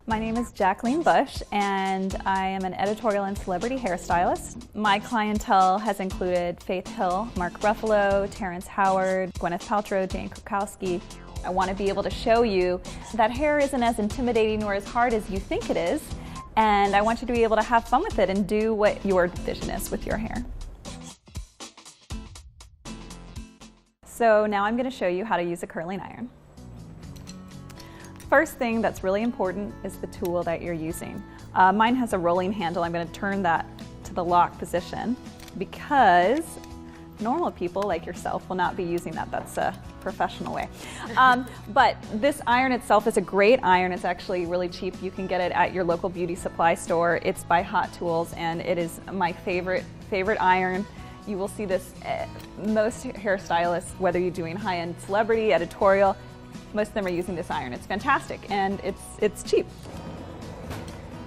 My name is Jacqueline Bush, and I am an editorial and celebrity hairstylist. My clientele has included Faith Hill, Mark Ruffalo, Terrence Howard, Gwyneth Paltrow, Jane Krakowski. I want to be able to show you that hair isn't as intimidating or as hard as you think it is, and I want you to be able to have fun with it and do what your vision is with your hair. So now I'm going to show you how to use a curling iron. First thing that's really important is the tool that you're using. Mine has a rolling handle. I'm going to turn that to the lock position because normal people like yourself will not be using that. That's a professional way. But this iron itself is a great iron. It's actually really cheap. You can get it at your local beauty supply store. It's by Hot Tools, and it is my favorite iron. You will see this most hairstylists, whether you're doing high-end celebrity, editorial, most of them are using this iron. It's fantastic, and it's cheap.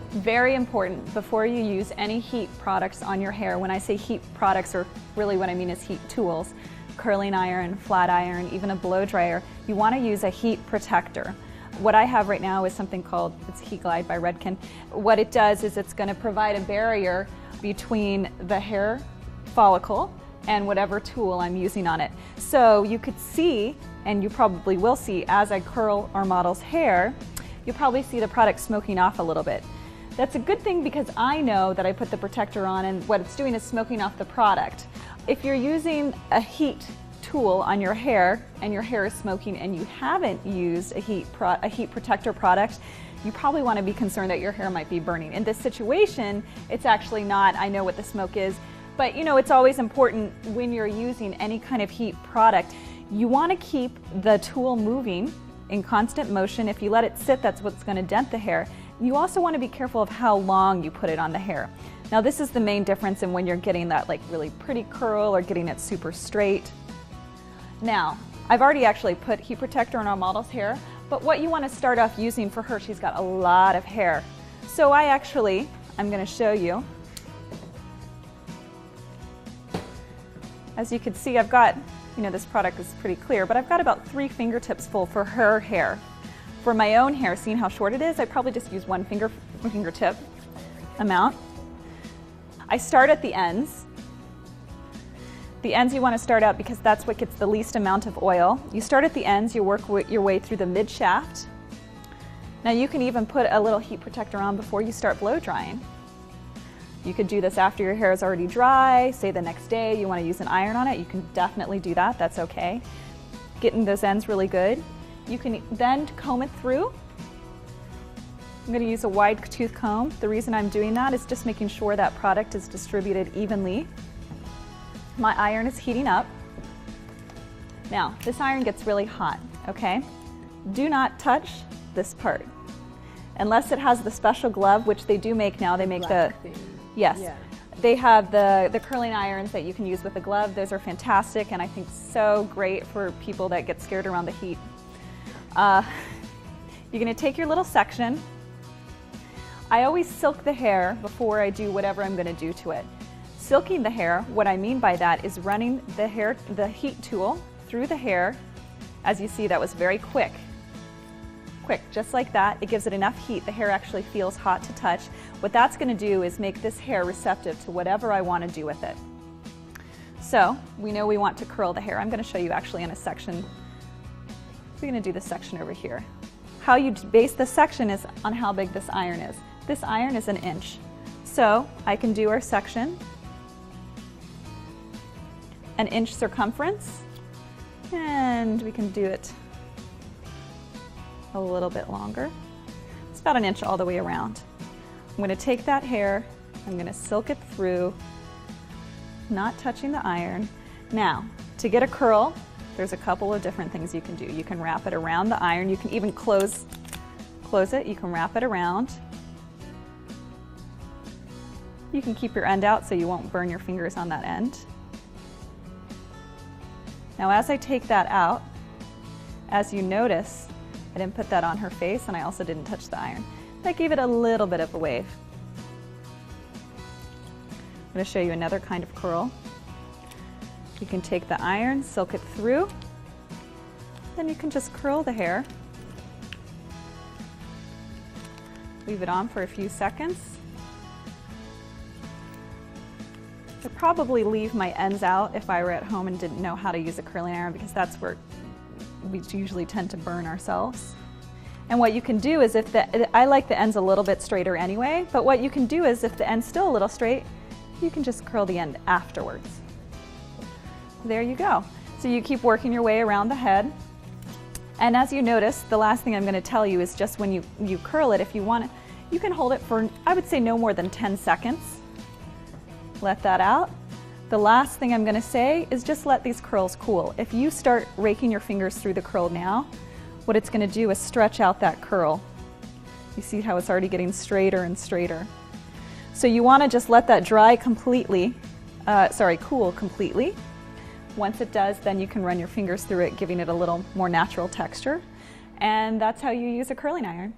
Very important before you use any heat products on your hair. When I say heat products, or really what I mean is heat tools, curling iron, flat iron, even a blow dryer, you want to use a heat protector. What I have right now is something called, it's Heat Glide by Redken. What it does is it's going to provide a barrier between the hair follicle and whatever tool I'm using on it. So you could see, and you probably will see, as I curl our model's hair, you'll probably see the product smoking off a little bit. That's a good thing because I know that I put the protector on and what it's doing is smoking off the product. If you're using a heat tool on your hair and your hair is smoking and you haven't used a heat protector product, you probably want to be concerned that your hair might be burning. In this situation, it's actually not. I know what the smoke is. But you know, it's always important when you're using any kind of heat product, you want to keep the tool moving in constant motion. If you let it sit, that's what's going to dent the hair. You also want to be careful of how long you put it on the hair. Now this is the main difference in when you're getting that like really pretty curl or getting it super straight. Now, I've already actually put heat protector on our model's hair, but what you want to start off using for her, she's got a lot of hair. So I'm going to show you. As you can see, I've got, this product is pretty clear, but I've got about 3 fingertips full for her hair. For my own hair, seeing how short it is, I probably just use one fingertip amount. I start at the ends. The ends you want to start out because that's what gets the least amount of oil. You start at the ends, you work your way through the mid shaft. Now you can even put a little heat protector on before you start blow drying. You could do this after your hair is already dry, say the next day you want to use an iron on it, you can definitely do that, that's okay. Getting those ends really good. You can then comb it through. I'm going to use a wide tooth comb. The reason I'm doing that is just making sure that product is distributed evenly. My iron is heating up. Now, this iron gets really hot, okay? Do not touch this part. Unless it has the special glove, which they do make now, they make yes. Yeah. They have the curling irons that you can use with a glove. Those are fantastic and I think so great for people that get scared around the heat. You're going to take your little section. I always silk the hair before I do whatever I'm going to do to it. Silking the hair, what I mean by that is running the heat tool through the hair. As you see, that was very quick. Just like that. It gives it enough heat. The hair actually feels hot to touch. What that's going to do is make this hair receptive to whatever I want to do with it. So we know we want to curl the hair. I'm going to show you actually in a section. We're going to do this section over here. How you base the section is on how big this iron is. This iron is 1 inch. So I can do our section, 1 inch circumference, and we can do it a little bit longer. It's about 1 inch all the way around. I'm going to take that hair, I'm going to silk it through, not touching the iron. Now, to get a curl, there's a couple of different things you can do. You can wrap it around the iron, you can even close it, you can wrap it around. You can keep your end out so you won't burn your fingers on that end. Now as I take that out, as you notice, I didn't put that on her face and I also didn't touch the iron. That gave it a little bit of a wave. I'm going to show you another kind of curl. You can take the iron, silk it through, then you can just curl the hair. Leave it on for a few seconds. I'd probably leave my ends out if I were at home and didn't know how to use a curling iron, because that's where we usually tend to burn ourselves. And what you can do is, I like the ends a little bit straighter anyway, but what you can do is if the end's still a little straight, you can just curl the end afterwards. There you go. So you keep working your way around the head. And as you notice, the last thing I'm going to tell you is just when you curl it, if you want it, you can hold it for, I would say, no more than 10 seconds. Let that out. The last thing I'm going to say is just let these curls cool. If you start raking your fingers through the curl now, what it's going to do is stretch out that curl. You see how it's already getting straighter and straighter. So you want to just let that dry completely, cool completely. Once it does, then you can run your fingers through it, giving it a little more natural texture. And that's how you use a curling iron.